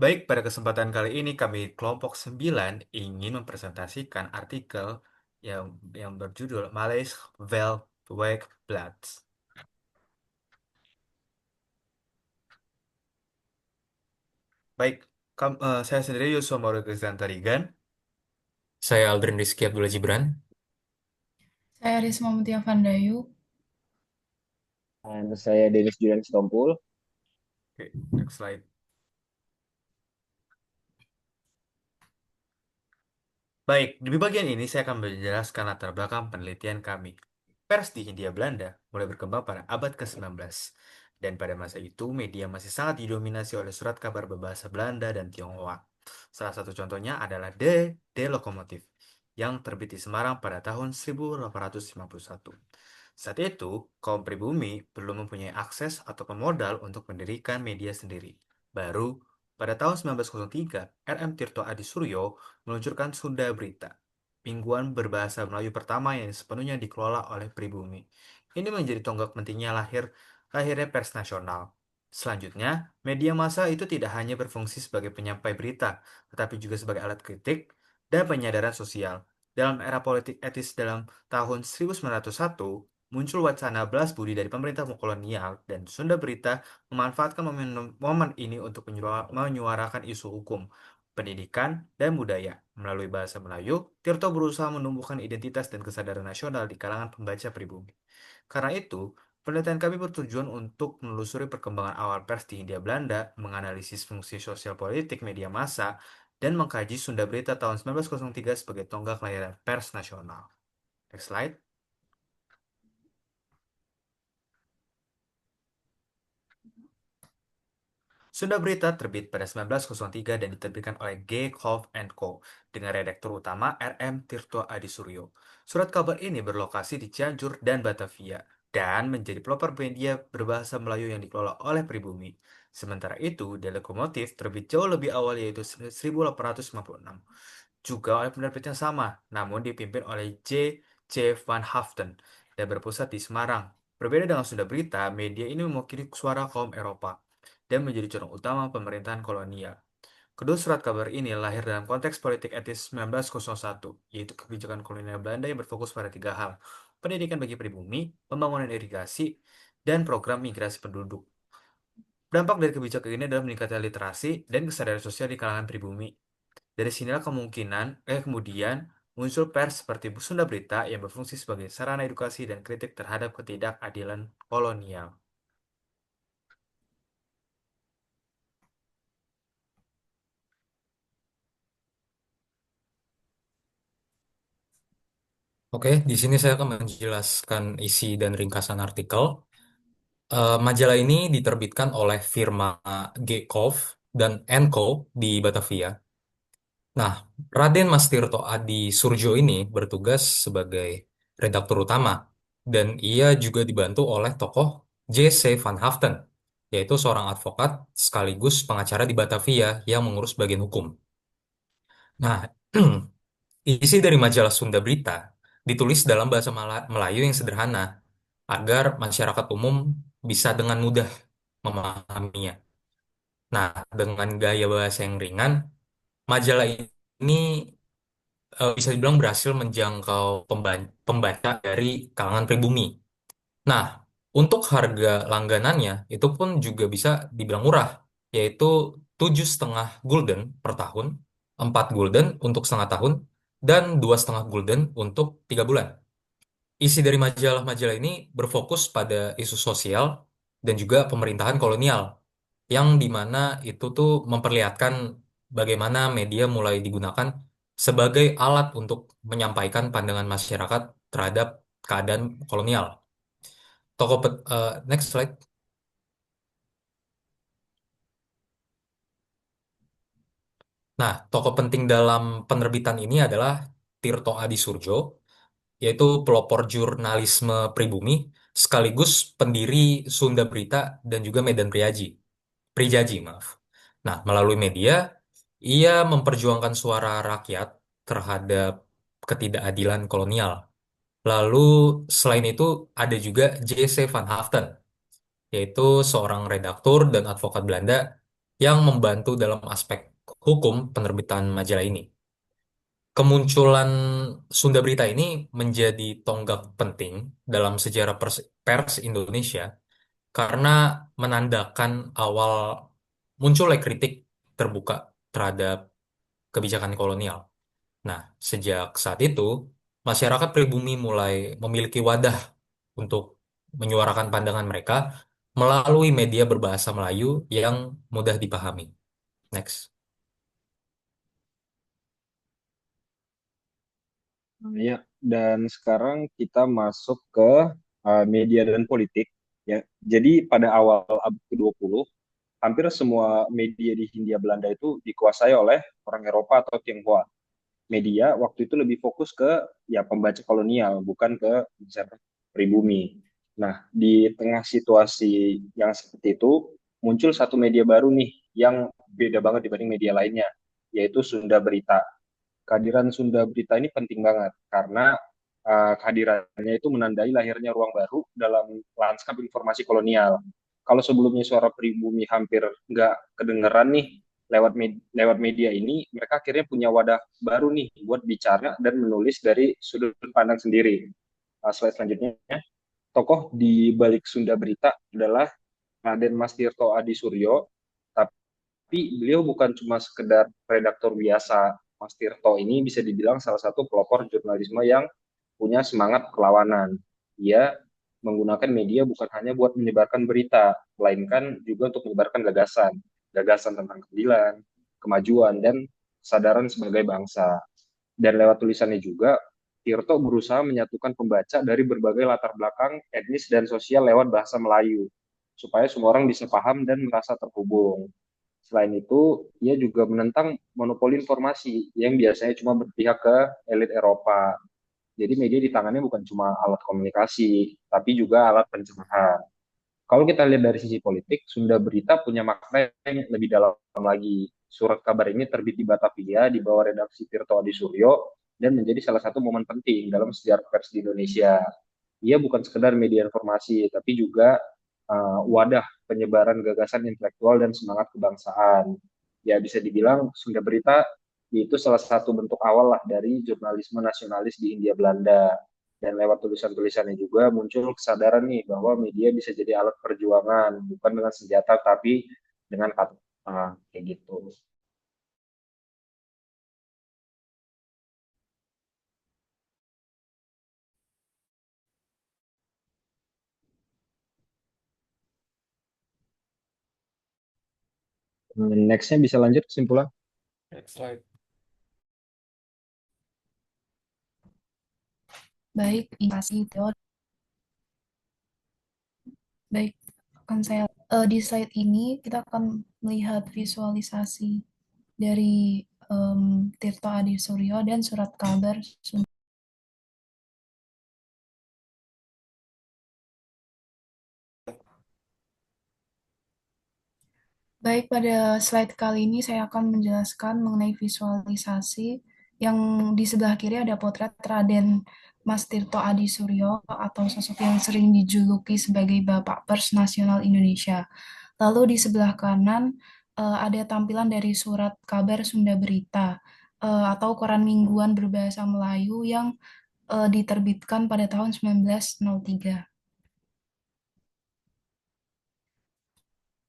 Baik, pada kesempatan kali ini kami kelompok 9 ingin mempresentasikan artikel yang berjudul Malaise Vel Wake Bloods. Baik, saya sendiri Yusuf Maulud Kristianto Tarigan. Saya Aldrin Rizky Abdullah Jibran. Saya Risma Mutia Vandayu. Dan saya Denis Julian Sitompul. Oke, next slide. Baik, di bagian ini saya akan menjelaskan latar belakang penelitian kami. Pers di Hindia Belanda mulai berkembang pada abad ke-19. Dan pada masa itu, media masih sangat didominasi oleh surat kabar berbahasa Belanda dan Tionghoa. Salah satu contohnya adalah De Lokomotif, yang terbit di Semarang pada tahun 1851. Saat itu, kaum pribumi belum mempunyai akses atau modal untuk mendirikan media sendiri. Baru pada tahun 1903, R.M. Tirto Adi Suryo meluncurkan Sunda Berita, mingguan berbahasa Melayu pertama yang sepenuhnya dikelola oleh pribumi. Ini menjadi tonggak pentingnya lahirnya pers nasional. Selanjutnya, media massa itu tidak hanya berfungsi sebagai penyampai berita, tetapi juga sebagai alat kritik dan penyadaran sosial. Dalam era politik etis dalam tahun 1901, muncul wacana belas budi dari pemerintah kolonial dan Sunda Berita memanfaatkan momen ini untuk menyuarakan isu hukum, pendidikan, dan budaya. Melalui bahasa Melayu, Tirto berusaha menumbuhkan identitas dan kesadaran nasional di kalangan pembaca pribumi. Karena itu, penelitian kami bertujuan untuk menelusuri perkembangan awal pers di Hindia Belanda, menganalisis fungsi sosial politik media massa, dan mengkaji Sunda Berita tahun 1903 sebagai tonggak layanan pers nasional. Next slide. Sunda Berita terbit pada 1903 dan diterbitkan oleh G. Kolff Co. dengan redaktur utama R.M. Tirto Adi Suryo. Surat kabar ini berlokasi di Cianjur dan Batavia dan menjadi pelopor media berbahasa Melayu yang dikelola oleh pribumi. Sementara itu, The Lokomotif terbit jauh lebih awal yaitu 1856. Juga oleh penerbit yang sama, namun dipimpin oleh J. Van Haften dan berpusat di Semarang. Berbeda dengan Sunda Berita, media ini mewakili suara kaum Eropa dan menjadi corong utama pemerintahan kolonial. Kedua surat kabar ini lahir dalam konteks politik etis 1901, yaitu kebijakan kolonial Belanda yang berfokus pada tiga hal: pendidikan bagi pribumi, pembangunan irigasi, dan program migrasi penduduk. Dampak dari kebijakan ini adalah meningkatnya literasi dan kesadaran sosial di kalangan pribumi. Dari sinilah kemudian muncul pers seperti Sunda Berita yang berfungsi sebagai sarana edukasi dan kritik terhadap ketidakadilan kolonial. Oke, di sini saya akan menjelaskan isi dan ringkasan artikel. Majalah ini diterbitkan oleh firma G. Kolff dan Co. di Batavia. Nah, Raden Mas Tirto Adi Surjo ini bertugas sebagai redaktur utama, dan ia juga dibantu oleh tokoh J.C. Van Haften, yaitu seorang advokat sekaligus pengacara di Batavia yang mengurus bagian hukum. Nah, isi dari majalah Sunda Berita ditulis dalam bahasa Melayu yang sederhana agar masyarakat umum bisa dengan mudah memahaminya. Nah, dengan gaya bahasa yang ringan, majalah ini bisa dibilang berhasil menjangkau pembaca dari kalangan pribumi. Nah, untuk harga langganannya itu pun juga bisa dibilang murah, yaitu 7,5 gulden per tahun, 4 gulden untuk setengah tahun, dan 2,5 gulden untuk 3 bulan. Isi dari majalah-majalah ini berfokus pada isu sosial dan juga pemerintahan kolonial, yang dimana itu tuh memperlihatkan bagaimana media mulai digunakan sebagai alat untuk menyampaikan pandangan masyarakat terhadap keadaan kolonial. Next slide. Nah, tokoh penting dalam penerbitan ini adalah Tirto Adi Surjo, yaitu pelopor jurnalisme pribumi, sekaligus pendiri Sunda Berita dan juga Medan Prijaji, maaf. Nah, melalui media, ia memperjuangkan suara rakyat terhadap ketidakadilan kolonial. Lalu, selain itu, ada juga J.C. Van Haften, yaitu seorang redaktur dan advokat Belanda yang membantu dalam aspek hukum penerbitan majalah ini. Kemunculan Sunda Berita ini menjadi tonggak penting dalam sejarah pers Indonesia karena menandakan awal munculnya kritik terbuka terhadap kebijakan kolonial. Nah, sejak saat itu, masyarakat pribumi mulai memiliki wadah untuk menyuarakan pandangan mereka melalui media berbahasa Melayu yang mudah dipahami. Next. Nah, ya, dan sekarang kita masuk ke media dan politik. Ya, jadi pada awal abad ke-20, hampir semua media di Hindia Belanda itu dikuasai oleh orang Eropa atau Tionghoa. Media waktu itu lebih fokus ke ya pembaca kolonial, bukan ke masyarakat pribumi. Nah, di tengah situasi yang seperti itu, muncul satu media baru nih yang beda banget dibanding media lainnya, yaitu Sunda Berita. Kehadiran Sunda Berita ini penting banget karena kehadirannya itu menandai lahirnya ruang baru dalam lanskap informasi kolonial. Kalau sebelumnya suara pribumi hampir nggak kedengeran nih lewat media ini, mereka akhirnya punya wadah baru nih buat bicara dan menulis dari sudut pandang sendiri. Slide selanjutnya, tokoh di balik Sunda Berita adalah Raden Mas Tirto Adi Suryo, tapi beliau bukan cuma sekedar redaktor biasa. Mas Tirto ini bisa dibilang salah satu pelopor jurnalisme yang punya semangat perlawanan. Dia menggunakan media bukan hanya buat menyebarkan berita, melainkan juga untuk menyebarkan gagasan. Gagasan tentang keadilan, kemajuan, dan kesadaran sebagai bangsa. Dan lewat tulisannya juga, Tirto berusaha menyatukan pembaca dari berbagai latar belakang etnis dan sosial lewat bahasa Melayu, supaya semua orang bisa paham dan merasa terhubung. Selain itu, ia juga menentang monopoli informasi yang biasanya cuma berpihak ke elit Eropa. Jadi media di tangannya bukan cuma alat komunikasi, tapi juga alat pencerahan. Kalau kita lihat dari sisi politik, Sunda Berita punya makna yang lebih dalam lagi. Surat kabar ini terbit di Batavia di bawah redaksi Tirto Adi Suryo dan menjadi salah satu momen penting dalam sejarah pers di Indonesia. Ia bukan sekedar media informasi, tapi juga wadah penyebaran gagasan intelektual dan semangat kebangsaan. Ya bisa dibilang Sunda Berita itu salah satu bentuk awal lah dari jurnalisme nasionalis di Hindia Belanda. Dan lewat tulisan-tulisannya juga muncul kesadaran nih bahwa media bisa jadi alat perjuangan, bukan dengan senjata tapi dengan kata kayak gitu. Nextnya bisa lanjut kesimpulan. Next slide. Baik, invasi teori. Baik, akan saya di slide ini kita akan melihat visualisasi dari Tirto Adi Suryo dan surat kabar Sunda. Baik, pada slide kali ini saya akan menjelaskan mengenai visualisasi yang di sebelah kiri ada potret Raden Mas Tirto Adi Suryo atau sosok yang sering dijuluki sebagai Bapak Pers Nasional Indonesia. Lalu di sebelah kanan ada tampilan dari surat kabar Sunda Berita atau koran mingguan berbahasa Melayu yang diterbitkan pada tahun 1903.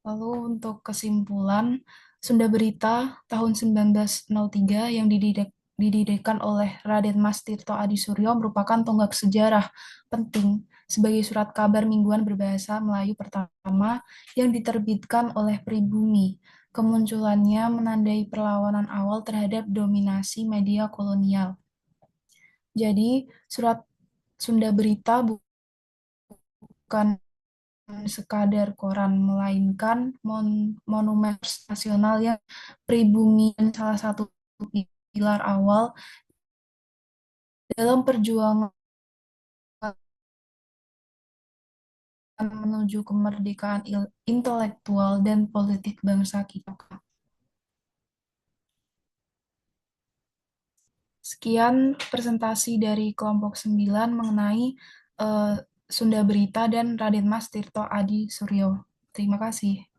Lalu untuk kesimpulan, Sunda Berita tahun 1903 yang didirikan oleh Raden Mas Tirto Adi Suryo merupakan tonggak sejarah penting sebagai surat kabar mingguan berbahasa Melayu pertama yang diterbitkan oleh pribumi. Kemunculannya menandai perlawanan awal terhadap dominasi media kolonial. Jadi, surat Sunda Berita bukan sekadar koran, melainkan monumen nasional yang pribumi dan salah satu pilar awal dalam perjuangan menuju kemerdekaan intelektual dan politik bangsa kita. Sekian presentasi dari kelompok 9 mengenai Sunda Berita dan Raden Mas Tirto Adi Suryo. Terima kasih.